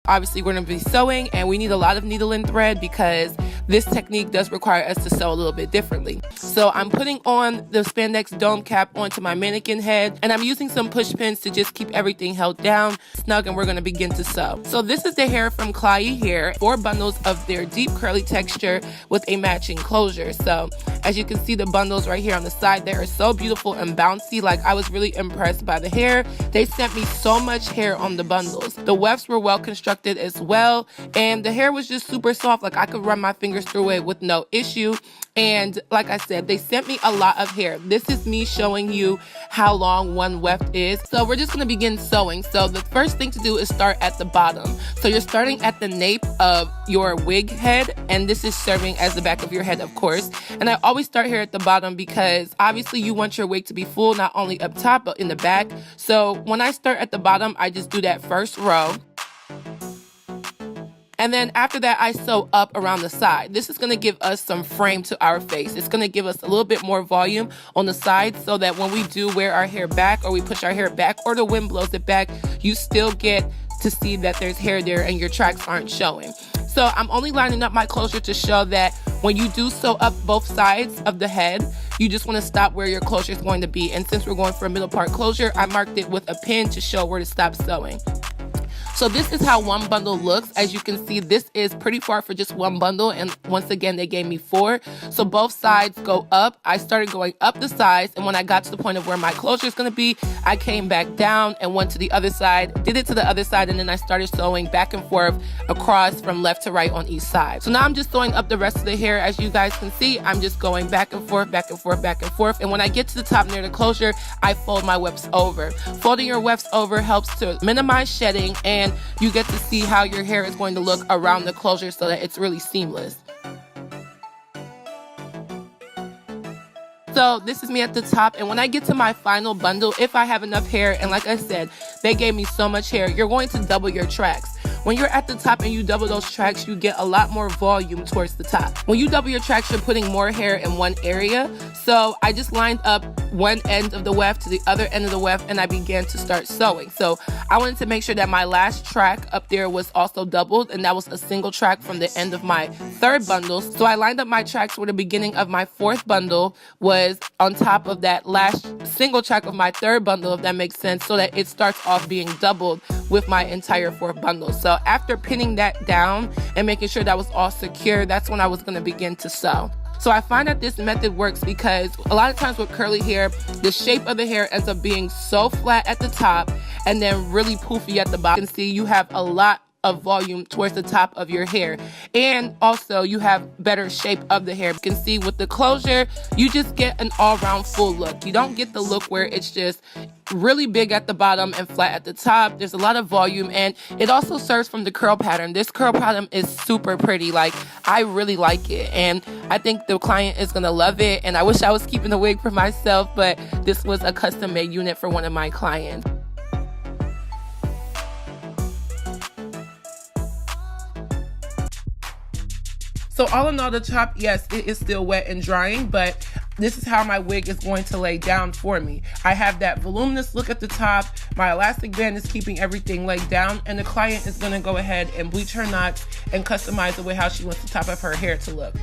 Obviously, we're going to be sewing and we need a lot of needle and thread because this technique does require us to sew a little bit differently. So I'm putting on the spandex dome cap onto my mannequin head, and I'm using some push pins to just keep everything held down, snug, and we're going to begin to sew. So this is the hair from Klaiyi Hair, 4 bundles of their deep curly texture with a matching closure. So as you can see, the bundles right here on the side, they are so beautiful and bouncy. Like, I was really impressed by the hair. They sent me so much hair on the bundles. The wefts were well constructed as well, and the hair was just super soft. Like, I could run my fingers through it with no issue. And like I said, they sent me a lot of hair. This is me showing you how long one weft is. So we're just going to begin sewing. So the first thing to do is start at the bottom. So you're starting at the nape of your wig head, and this is serving as the back of your head, of course. And I always start here at the bottom because obviously you want your wig to be full, not only up top but in the back. So when I start at the bottom, I just do that first row. And then after that, I sew up around the side. This is going to give us some frame to our face. It's going to give us a little bit more volume on the side so that when we do wear our hair back, or we push our hair back, or the wind blows it back, you still get to see that there's hair there and your tracks aren't showing. So I'm only lining up my closure to show that when you do sew up both sides of the head, you just want to stop where your closure is going to be. And since we're going for a middle part closure, I marked it with a pin to show where to stop sewing. So this is how one bundle looks. As you can see, this is pretty far for just one bundle, and once again, they gave me 4. So both sides go up. I started going up the sides, and when I got to the point of where my closure is going to be, I came back down and went to the other side, did it to the other side, and then I started sewing back and forth across from left to right on each side. So now I'm just sewing up the rest of the hair. As you guys can see, I'm just going back and forth, back and forth, back and forth. And when I get to the top near the closure, I fold my wefts over. Folding your wefts over helps to minimize shedding, and you get to see how your hair is going to look around the closure so that it's really seamless. So this is me at the top, and when I get to my final bundle, if I have enough hair, and like I said, they gave me so much hair, you're going to double your tracks. When you're at the top and you double those tracks, you get a lot more volume towards the top. When you double your tracks, you're putting more hair in one area. So I just lined up one end of the weft to the other end of the weft, and I began to start sewing. So I wanted to make sure that my last track up there was also doubled, and that was a single track from the end of my 3rd bundle. So I lined up my tracks where the beginning of my 4th bundle was on top of that last single track of my 3rd bundle, if that makes sense, so that it starts off being doubled with my entire 4th bundle. So after pinning that down and making sure that was all secure, that's when I was going to begin to sew. So I find that this method works because a lot of times with curly hair, the shape of the hair ends up being so flat at the top and then really poofy at the bottom. You can see you have a lot of volume towards the top of your hair, and also you have better shape of the hair. You can see with the closure, you just get an all-round full look. You don't get the look where it's just really big at the bottom and flat at the top. There's a lot of volume, and it also serves from the curl pattern. This curl pattern is super pretty. Like, I really like it, and I think the client is gonna love it. And I wish I was keeping the wig for myself, but this was a custom-made unit for one of my clients. So all in all, the top, yes, it is still wet and drying, but this is how my wig is going to lay down for me. I have that voluminous look at the top. My elastic band is keeping everything laid down, and the client is going to go ahead and bleach her knots and customize the way how she wants the top of her hair to look.